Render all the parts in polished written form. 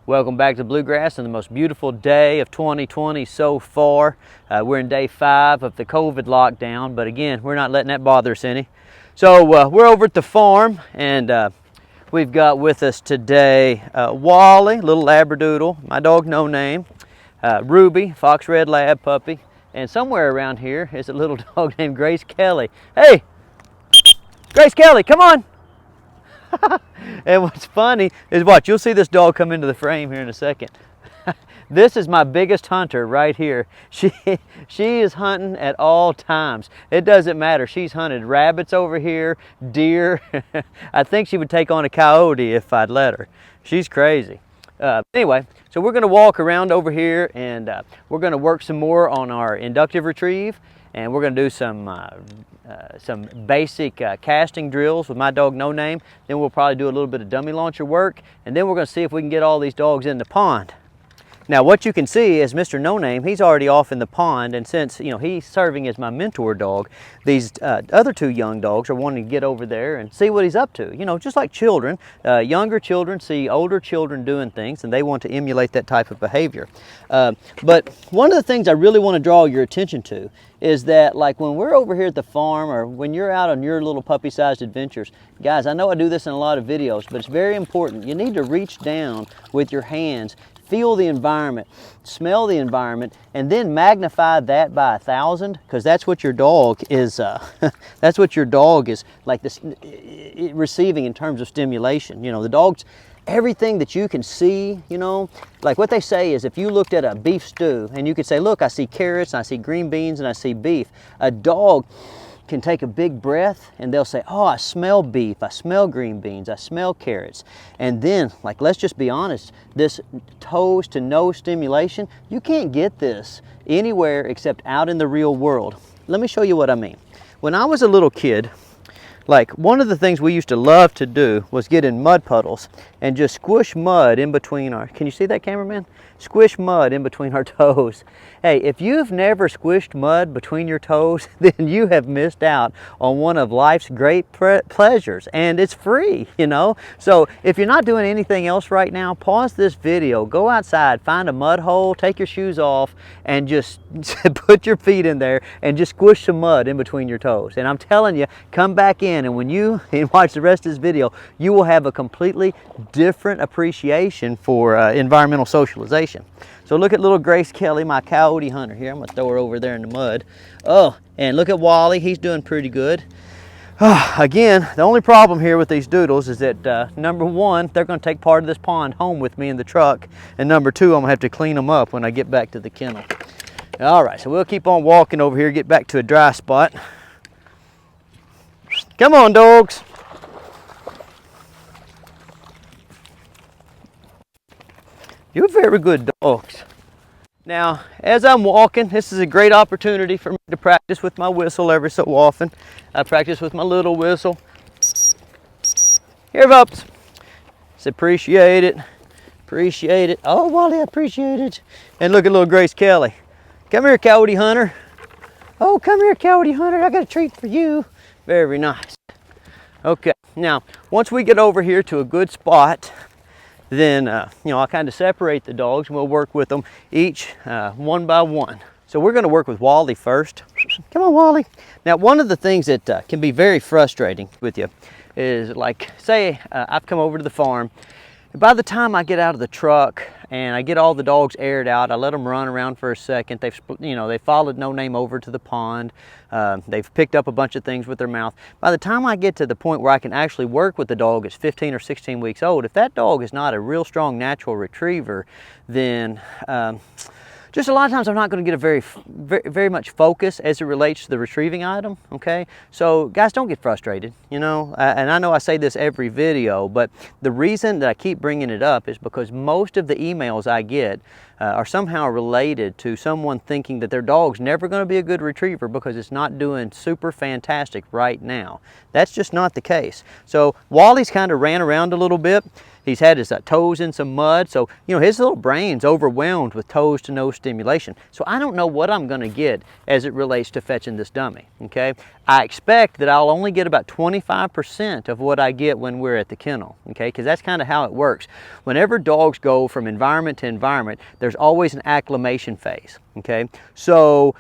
Welcome back to Bluegrass on the most beautiful day of 2020 so far. We're in day 5 of the COVID lockdown, but again, we're not letting that bother us any. So we're over at the farm, and we've got with us today Wally, little Labradoodle, my dog No Name, Ruby, Fox Red Lab puppy, and somewhere around here is a little dog named Grace Kelly. Hey, Grace Kelly, come on! And what's funny is, watch, you'll see this dog come into the frame here in a second. This is my biggest hunter right here. She is hunting at all times. It doesn't matter. She's hunted rabbits over here, deer. I think she would take on a coyote if I'd let her. She's crazy. Anyway, so we're going to walk around over here, and we're going to work some more on our inductive retrieve, and we're going to do some basic casting drills with my dog No Name. Then we'll probably do a little bit of dummy launcher work, and then we're going to see if we can get all these dogs in the pond. Now what you can see is Mr. No Name, he's already off in the pond, and since he's serving as my mentor dog, these other 2 young dogs are wanting to get over there and see what he's up to. Just like children, younger children see older children doing things, and they want to emulate that type of behavior. But one of the things I really want to draw your attention to is that, like, when we're over here at the farm, or when you're out on your little puppy-sized adventures, guys, I know I do this in a lot of videos, but it's very important. You need to reach down with your hands, feel the environment, smell the environment, and then magnify that by 1,000, because that's what your dog is. That's what your dog is like receiving in terms of stimulation. The dog's everything that you can see. Like what they say is, if you looked at a beef stew and you could say, look, I see carrots, and I see green beans, and I see beef. A dog can take a big breath and they'll say, oh, I smell beef, I smell green beans, I smell carrots. And then, like, let's just be honest, this toes to nose stimulation, you can't get this anywhere except out in the real world. Let me show you what I mean. When I was a little kid, like, one of the things we used to love to do was get in mud puddles and just squish mud in between our, can you see that, cameraman? Squish mud in between our toes. Hey, if you've never squished mud between your toes, then you have missed out on one of life's great pleasures, and it's free, So if you're not doing anything else right now, pause this video, go outside, find a mud hole, take your shoes off, and just put your feet in there and just squish some mud in between your toes. And I'm telling you, come back in, and when you watch the rest of this video, you will have a completely different appreciation for environmental socialization. So look at little Grace Kelly, my coyote hunter here. I'm gonna throw her over there in the mud. Oh, and look at Wally, he's doing pretty good. Again, the only problem here with these doodles is that number 1, they're gonna take part of this pond home with me in the truck, and number 2, I'm gonna have to clean them up when I get back to the kennel. All right, so we'll keep on walking over here, get back to a dry spot. Come on, dogs. You're very good dogs. Now, as I'm walking, this is a great opportunity for me to practice with my whistle every so often. I practice with my little whistle. Here, pups. It's appreciate it. Appreciate it. Oh, Wally, I appreciate it. And look at little Grace Kelly. Come here, coyote hunter. Oh, come here, coyote hunter. I got a treat for you. Very nice. Okay, now, once we get over here to a good spot, then I'll kind of separate the dogs, and we'll work with them each one by one. So we're going to work with Wally first. Come on, Wally. Now, one of the things that can be very frustrating with you is, like, say I've come over to the farm, and by the time I get out of the truck and I get all the dogs aired out, I let them run around for a second. They've they followed No Name over to the pond. They've picked up a bunch of things with their mouth. By the time I get to the point where I can actually work with the dog that's 15 or 16 weeks old, if that dog is not a real strong natural retriever, then just a lot of times I'm not going to get a very much focus as it relates to the retrieving item, okay? So guys, don't get frustrated, and I know I say this every video, but the reason that I keep bringing it up is because most of the emails I get are somehow related to someone thinking that their dog's never going to be a good retriever because it's not doing super fantastic right now. That's just not the case. So Wally's kind of ran around a little bit. He's had his toes in some mud, so you know his little brain's overwhelmed with toes to nose stimulation. So I don't know what I'm going to get as it relates to fetching this dummy. Okay, I expect that I'll only get about 25% of what I get when we're at the kennel. Okay, because that's kind of how it works. Whenever dogs go from environment to environment, there's always an acclimation phase. Okay, so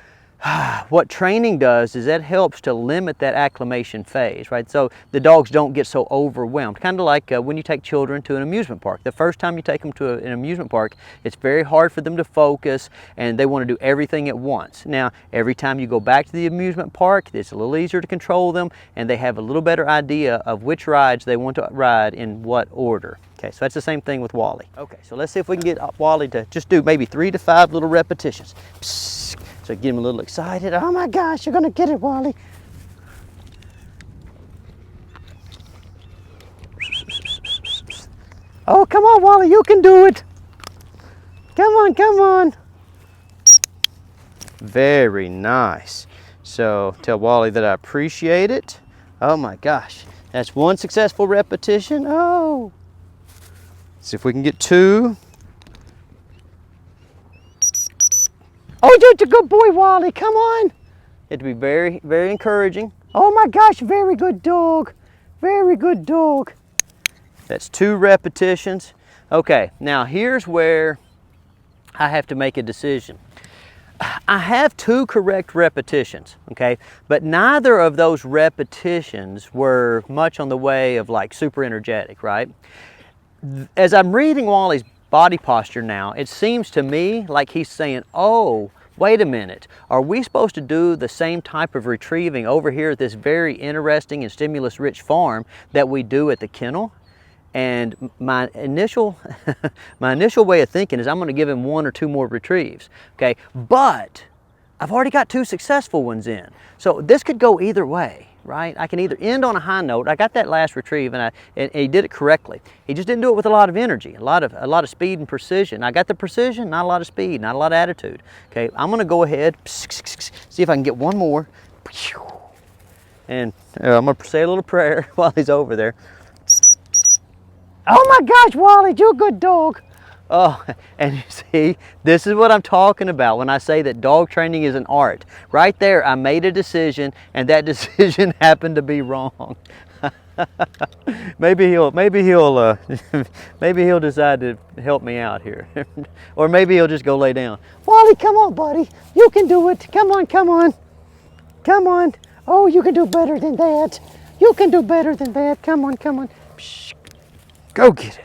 what training does is that helps to limit that acclimation phase, right? So the dogs don't get so overwhelmed. Kind of like when you take children to an amusement park. The first time you take them to an amusement park, it's very hard for them to focus and they want to do everything at once. Now, every time you go back to the amusement park, it's a little easier to control them and they have a little better idea of which rides they want to ride in what order. Okay, so that's the same thing with Wally. Okay, so let's see if we can get Wally to just do maybe 3 to 5 little repetitions. Psst. So get him a little excited. Oh my gosh, you're gonna get it, Wally. Oh, come on, Wally, you can do it. Come on, come on. Very nice. So tell Wally that I appreciate it. Oh my gosh, that's 1 successful repetition. Oh. See if we can get 2. Oh, you're a good boy, Wally. Come on. You have to be very, very encouraging. Oh my gosh, very good dog. Very good dog. That's 2 repetitions. Okay, now here's where I have to make a decision. I have 2 correct repetitions, okay? But neither of those repetitions were much on the way of like super energetic, right? As I'm reading Wally's body posture now, it seems to me like he's saying, oh, wait a minute, are we supposed to do the same type of retrieving over here at this very interesting and stimulus-rich farm that we do at the kennel? And my initial way of thinking is I'm going to give him 1 or 2 more retrieves, okay? But I've already got 2 successful ones in. So this could go either way, right? I can either end on a high note. I got that last retrieve and he did it correctly. He just didn't do it with a lot of energy, a lot of speed and precision. I got the precision, not a lot of speed, not a lot of attitude. Okay, I'm gonna go ahead, see if I can get 1 more. And I'm gonna say a little prayer while he's over there. Oh my gosh, Wally, you're a good dog. Oh, and you see, this is what I'm talking about when I say that dog training is an art. Right there, I made a decision, and that decision happened to be wrong. maybe he'll decide to help me out here, or maybe he'll just go lay down. Wally, come on, buddy, you can do it. Come on, come on, come on. Oh, you can do better than that. You can do better than that. Come on, come on. Psh, go get it.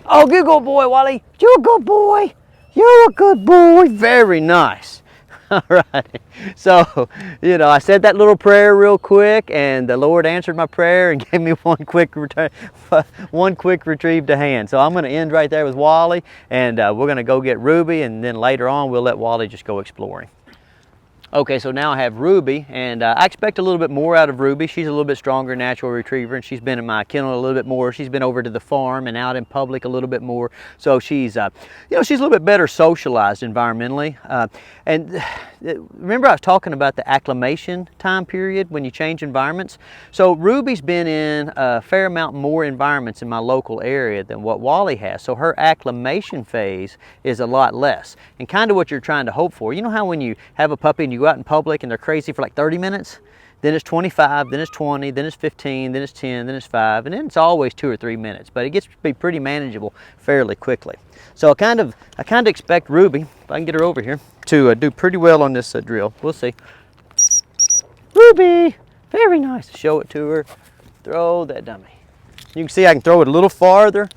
Oh, good boy, Wally. You're a good boy. You're a good boy. Very nice. All right. So, you know, I said that little prayer real quick, and the Lord answered my prayer and gave me one quick retrieve to hand. So I'm going to end right there with Wally, and we're going to go get Ruby, and then later on we'll let Wally just go exploring. Okay, so now I have Ruby, and I expect a little bit more out of Ruby. She's a little bit stronger natural retriever, and she's been in my kennel a little bit more. She's been over to the farm and out in public a little bit more. So she's, you know, she's a little bit better socialized environmentally. And remember I was talking about the acclimation time period when you change environments? So Ruby's been in a fair amount more environments in my local area than what Wally has. So her acclimation phase is a lot less. And kind of what you're trying to hope for. You know how when you have a puppy and you go out in public and they're crazy for like 30 minutes? Then it's 25, then it's 20, then it's 15, then it's 10, then it's 5, and then it's always 2 or 3 minutes. But it gets to be pretty manageable fairly quickly. So I kind of expect Ruby, if I can get her over here, to do pretty well on this drill. We'll see. Ruby, very nice. Show it to her. Throw that dummy. You can see I can throw it a little farther.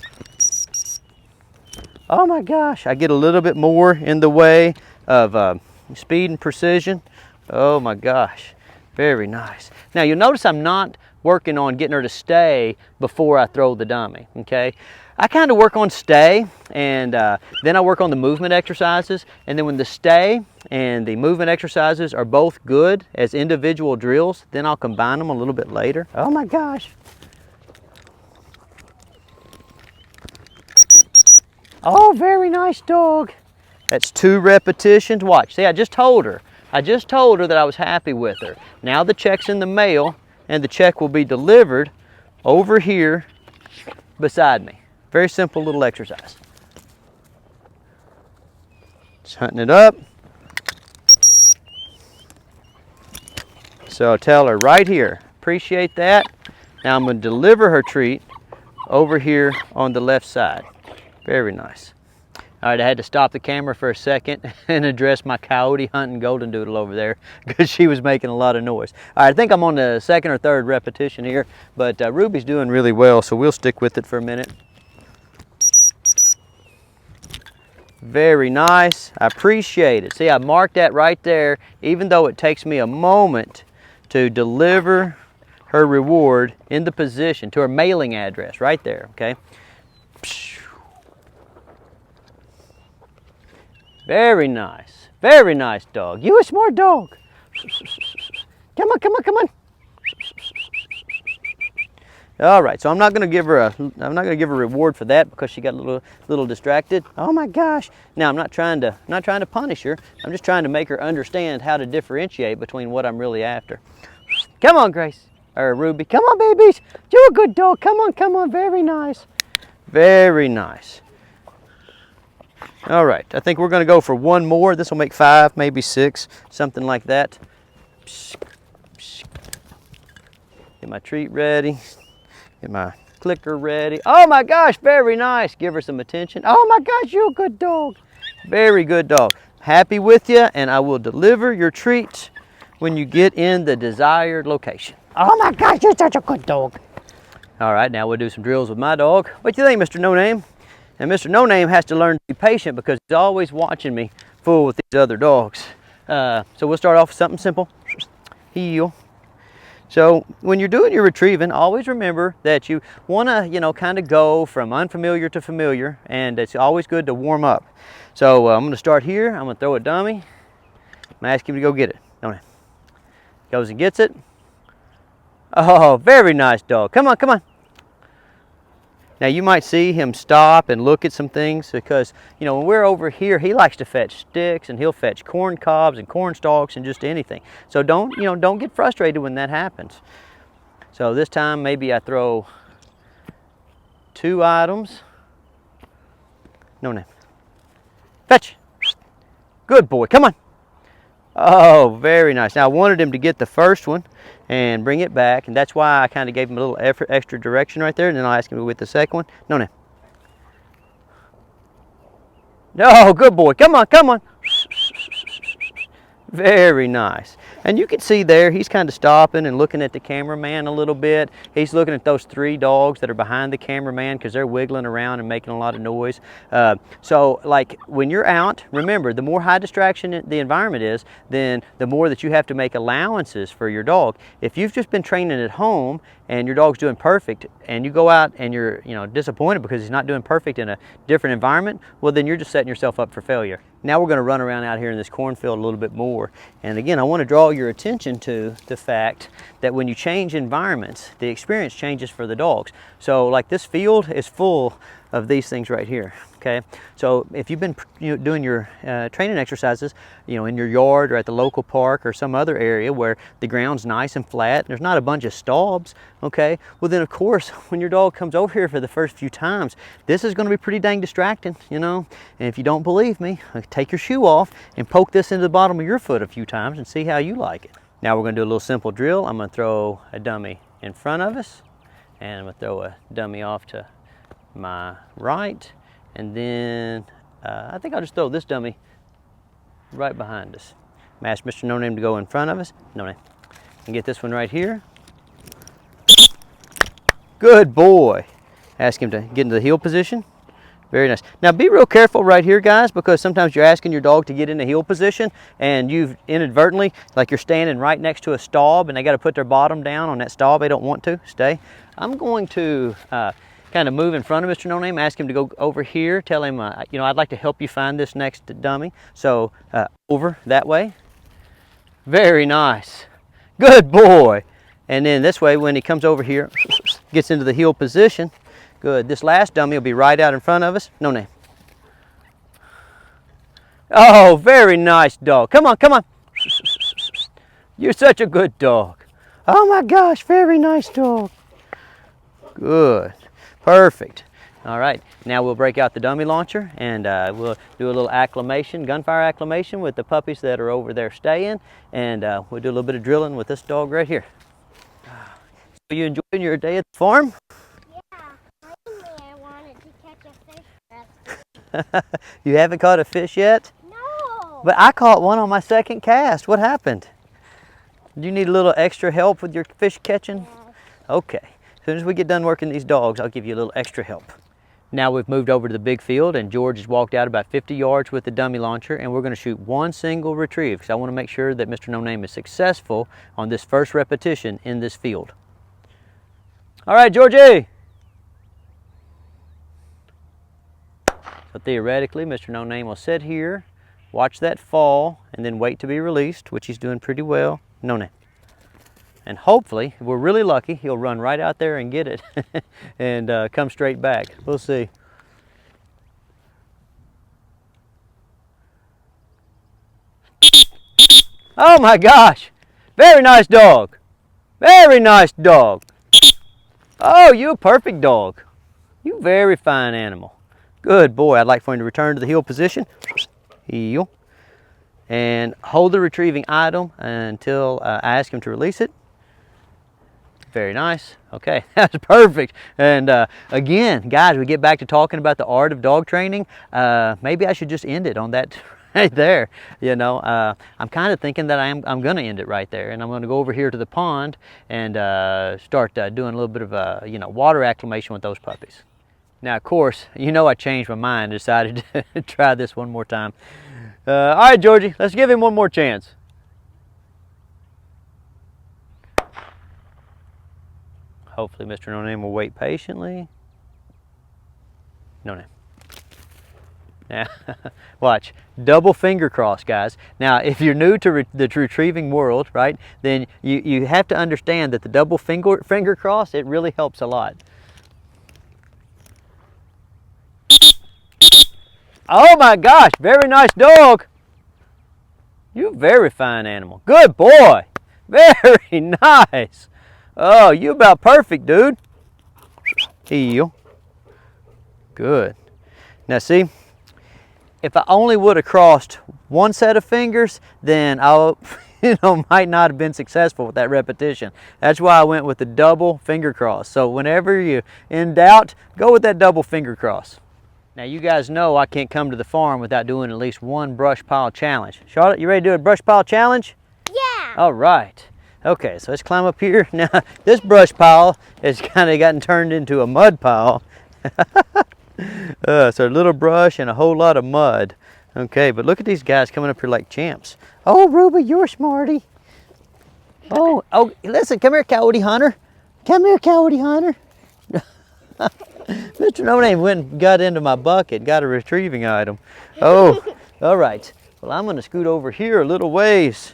Oh my gosh, I get a little bit more in the way of speed and precision. Oh my gosh, very nice. Now you'll notice I'm not working on getting her to stay before I throw the dummy, okay? I kind of work on stay, and then I work on the movement exercises, and then when the stay and the movement exercises are both good as individual drills, then I'll combine them a little bit later. Oh my gosh. Oh, very nice dog. That's 2 repetitions. Watch, see, I just told her that I was happy with her. Now the check's in the mail, and the check will be delivered over here beside me. Very simple little exercise. Just hunting it up. So tell her right here, appreciate that. Now I'm going to deliver her treat over here on the left side. Very nice. All right, I had to stop the camera for a second and address my coyote hunting golden doodle over there because she was making a lot of noise. All right, I think I'm on the second or third repetition here, but Ruby's doing really well, so we'll stick with it for a minute. Very nice. I appreciate it. See, I marked that right there, even though it takes me a moment to deliver her reward in the position to her mailing address right there, okay? Very nice. Very nice dog. You a smart dog. Come on, come on, come on. All right, so I'm not going to give her a reward for that because she got a little distracted. Oh my gosh! Now I'm not trying to punish her. I'm just trying to make her understand how to differentiate between what I'm really after. Come on, Grace or Ruby. Come on, babies. You're a good dog. Come on, come on. Very nice. Very nice. All right, I think we're going to go for one more. This will make 5, maybe 6, something like that. Get my treat ready. Get my clicker ready. Oh my gosh, very nice. Give her some attention. Oh my gosh, you're a good dog. Very good dog. Happy with you, and I will deliver your treat when you get in the desired location. Oh my gosh, you're such a good dog. All right, now we'll do some drills with my dog. What do you think, Mr. No Name? And Mr. No Name has to learn to be patient because he's always watching me fool with these other dogs. So we'll start off with something simple. Heel. So when you're doing your retrieving, always remember that you want to, kind of go from unfamiliar to familiar, and it's always good to warm up. So I'm going to start here. I'm going to throw a dummy. I'm going to ask him to go get it. Goes and gets it. Oh, very nice dog. Come on, come on. Now you might see him stop and look at some things because, when we're over here, he likes to fetch sticks and he'll fetch corn cobs and corn stalks and just anything. So don't get frustrated when that happens. So this time maybe I throw 2 items. No name. Fetch. Good boy, come on. Oh, very nice. Now I wanted him to get the first one and bring it back, and that's why I kind of gave him a little extra direction right there, and then I'll ask him with the second one. No, no. No, good boy. Come on, come on. Very nice. And you can see there, he's kind of stopping and looking at the cameraman a little bit. He's looking at those 3 dogs that are behind the cameraman because they're wiggling around and making a lot of noise. So like when you're out, remember, the more high distraction the environment is, then the more that you have to make allowances for your dog. If you've just been training at home and your dog's doing perfect and you go out and you're disappointed because he's not doing perfect in a different environment, well then you're just setting yourself up for failure. Now we're going to run around out here in this cornfield a little bit more. And again, I want to draw your attention to the fact that when you change environments, the experience changes for the dogs. So like this field is full of these things right here. Okay, so if you've been doing your training exercises, in your yard or at the local park or some other area where the ground's nice and flat, and there's not a bunch of stalbs, okay, well then of course when your dog comes over here for the first few times, this is going to be pretty dang distracting, and if you don't believe me, take your shoe off and poke this into the bottom of your foot a few times and see how you like it. Now we're going to do a little simple drill. I'm going to throw a dummy in front of us, and I'm going to throw a dummy off to my right. And then I think I'll just throw this dummy right behind us. I'm ask Mr. No Name to go in front of us. No Name. And get this one right here. Good boy. Ask him to get into the heel position. Very nice. Now be real careful right here, guys, because sometimes you're asking your dog to get in the heel position and you've inadvertently, like you're standing right next to a stall and they got to put their bottom down on that stall. They don't want to. Stay. I'm going to kind of move in front of Mr. No Name, ask him to go over here, tell him, I'd like to help you find this next dummy. So over that way. Very nice. Good boy. And then this way, when he comes over here, gets into the heel position. Good. This last dummy will be right out in front of us. No Name. Oh, very nice dog. Come on, come on. You're such a good dog. Oh my gosh, very nice dog. Good. Perfect. All right, now we'll break out the dummy launcher and we'll do a little acclimation, gunfire acclimation with the puppies that are over there staying, and we'll do a little bit of drilling with this dog right here. Are you enjoying your day at the farm? Yeah, finally I wanted to catch a fish. You haven't caught a fish yet? No! But I caught one on my second cast. What happened? Do you need a little extra help with your fish catching? Yes. Okay. As soon as we get done working these dogs, I'll give you a little extra help. Now we've moved over to the big field and George has walked out about 50 yards with the dummy launcher, and we're going to shoot one single retrieve because I want to make sure that Mr. No Name is successful on this first repetition in this field. All right, Georgie. So theoretically, Mr. No Name will sit here, watch that fall, and then wait to be released, which he's doing pretty well. No Name. And hopefully, if we're really lucky, he'll run right out there and get it and come straight back. We'll see. Oh my gosh! Very nice dog. Very nice dog. Oh, you a perfect dog. You very fine animal. Good boy. I'd like for him to return to the heel position. Heel. And hold the retrieving item until I ask him to release it. Very nice. Okay, that's perfect. And again, guys, we get back to talking about the art of dog training. Maybe I should just end it on that right there. You know, I'm kind of thinking that I'm going to end it right there, and I'm going to go over here to the pond and start doing a little bit of you know, water acclimation with those puppies. Now, of course, you know I changed my mind, decided to try this one more time. All right, Georgie, let's give him one more chance. Hopefully Mr. No Name will wait patiently. No Name. Now, watch, double finger cross, guys. Now, if you're new to the retrieving world, right, then you have to understand that the double finger cross, it really helps a lot. Oh my gosh, very nice dog. You very fine animal. Good boy. Very nice. Oh, you about perfect, dude. Heel. Good. Now see, if I only would have crossed one set of fingers, then I might not have been successful with that repetition. That's why I went with the double finger cross. So whenever you're in doubt, go with that double finger cross. Now you guys know I can't come to the farm without doing at least one brush pile challenge. Charlotte, you ready to do a brush pile challenge? Yeah. All right. Okay, so let's climb up here. Now, this brush pile has kind of gotten turned into a mud pile. So a little brush and a whole lot of mud. Okay, but look at these guys coming up here like champs. Oh, Ruby, you're smarty. Oh, listen, come here, Coyote Hunter. Come here, Coyote Hunter. Mr. No Name went and got into my bucket, got a retrieving item. Oh, all right. Well, I'm going to scoot over here a little ways.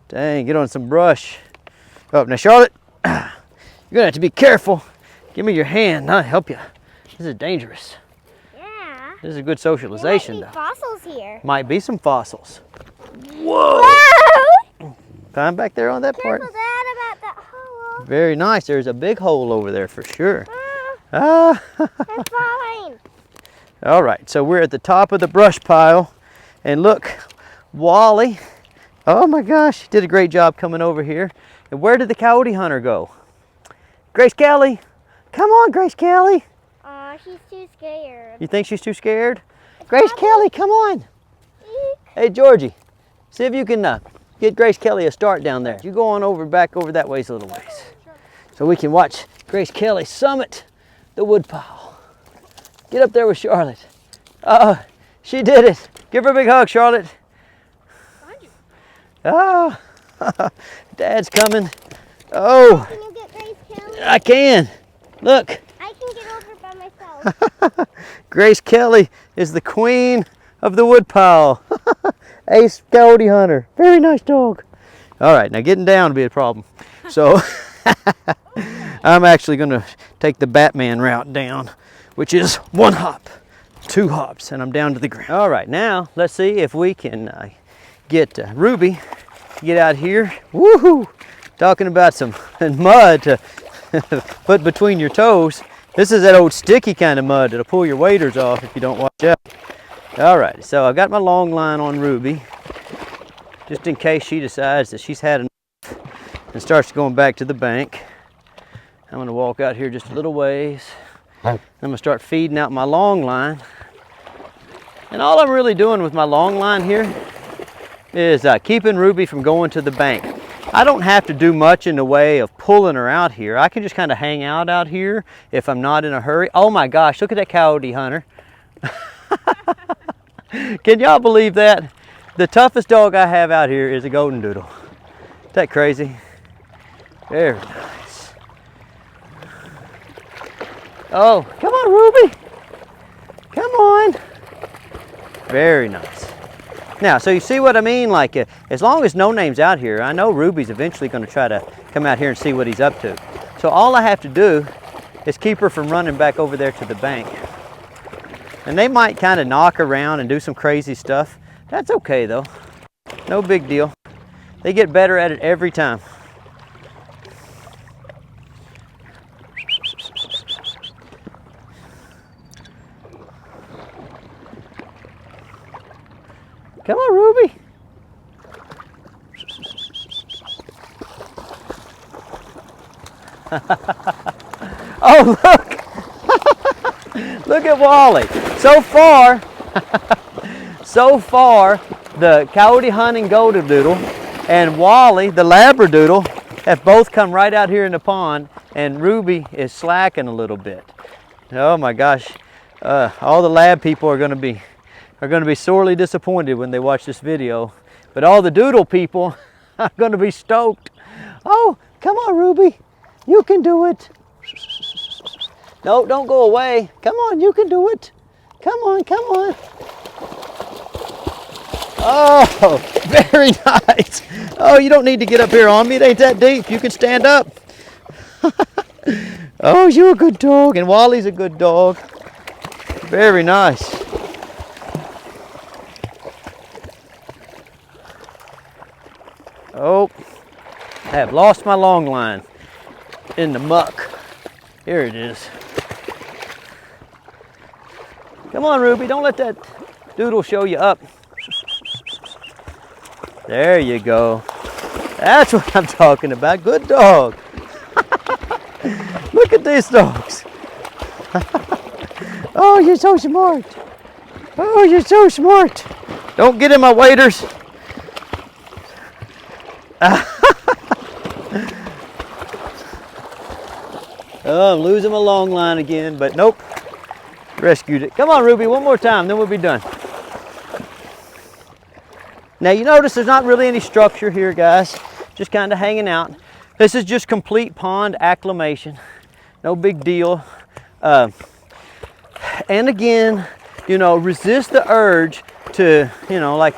Dang, get on some brush. Oh, now Charlotte, you're gonna have to be careful. Give me your hand, I'll help you. This is dangerous. Yeah. This is good socialization, there might be fossils here. Might be some fossils. Whoa! Whoa! Climb back there on that part. Careful, Dad, about that hole. Very nice. There's a big hole over there for sure. I'm falling. All right, so we're at the top of the brush pile, and look, Wally. Oh my gosh, did a great job coming over here. And where did the Coyote Hunter go? Grace Kelly, come on, Grace Kelly. Aw, she's too scared. You think she's too scared? Grace Kelly, come on. Eek. Hey, Georgie, see if you can get Grace Kelly a start down there. You go on over, back over that ways a little ways. So we can watch Grace Kelly summit the wood pile. Get up there with Charlotte. She did it. Give her a big hug, Charlotte. Oh, Dad's coming. Oh, Can you get Grace Kelly? I can. Look. I can get over by myself. Grace Kelly is the queen of the woodpile. Ace Coyote Hunter. Very nice dog. All right, now getting down will be a problem. So I'm actually going to take the Batman route down, which is 1 hop, 2 hops, and I'm down to the ground. All right, now let's see if we can get Ruby, get out here. Woohoo! Talking about some mud to foot between your toes. This is that old sticky kind of mud that'll pull your waders off if you don't watch out. All right, so I've got my long line on Ruby, just in case she decides that she's had enough and starts going back to the bank. I'm gonna walk out here just a little ways. I'm gonna start feeding out my long line. And all I'm really doing with my long line here is keeping Ruby from going to the bank. I don't have to do much in the way of pulling her out here. I can just kind of hang out here if I'm not in a hurry. Oh my gosh, look at that coyote hunter. Can y'all believe that? The toughest dog I have out here is a golden doodle. Isn't that crazy? Very nice. Oh, come on, Ruby. Come on. Very nice. Now, so you see what I mean? Like, as long as No Name's out here, I know Ruby's eventually going to try to come out here and see what he's up to. So all I have to do is keep her from running back over there to the bank. And they might kind of knock around and do some crazy stuff. That's okay, though. No big deal. They get better at it every time. Come on, Ruby. Oh, look. Look at Wally. So far, the coyote hunting golden doodle and Wally, the Labradoodle, have both come right out here in the pond, and Ruby is slacking a little bit. Oh my gosh. All the lab people are going to be sorely disappointed when they watch this video, but all the doodle people are going to be stoked. Oh, come on, Ruby, you can do it. No, don't go away. Come on, you can do it. Come on, come on. Oh, very nice. Oh, you don't need to get up here on me. It ain't that deep. You can stand up. Oh, you're a good dog, and Wally's a good dog. Very nice. Oh, I have lost my long line in the muck. Here it is. Come on, Ruby, don't let that doodle show you up. There you go. That's what I'm talking about. Good dog. Look at these dogs. Oh, you're so smart. Oh, you're so smart. Don't get in my waders. Oh, I'm losing my long line again, but nope. Rescued it. Come on, Ruby, one more time, then we'll be done. Now you notice there's not really any structure here, guys. Just kind of hanging out. This is just complete pond acclimation. No big deal. And again, you know, resist the urge to, you know, like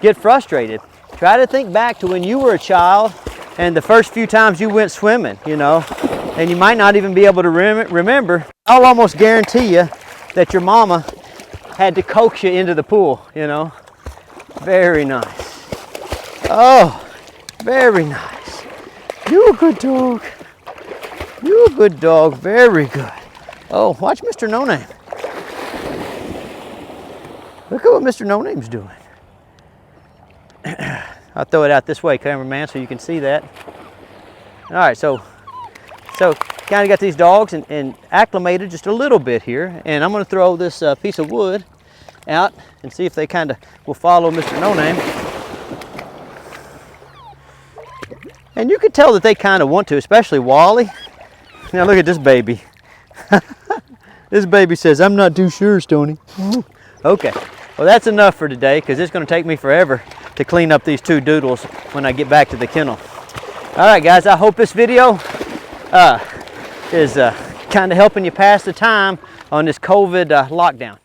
get frustrated. Try to think back to when you were a child and the first few times you went swimming, you know, and you might not even be able to remember. I'll almost guarantee you that your mama had to coax you into the pool, you know. Very nice. Oh, very nice. You're a good dog. You're a good dog. Very good. Oh, watch Mr. No Name. Look at what Mr. No Name's doing. I'll throw it out this way, cameraman, so you can see that. All right, so kind of got these dogs and acclimated just a little bit here, and I'm going to throw this piece of wood out and see if they kind of will follow Mr. No Name. And you can tell that they kind of want to, especially Wally. Now look at this baby. This baby says, "I'm not too sure, Stonnie." Okay, well that's enough for today because it's going to take me forever to clean up these two doodles when I get back to the kennel. All right, guys, I hope this video is kind of helping you pass the time on this COVID lockdown.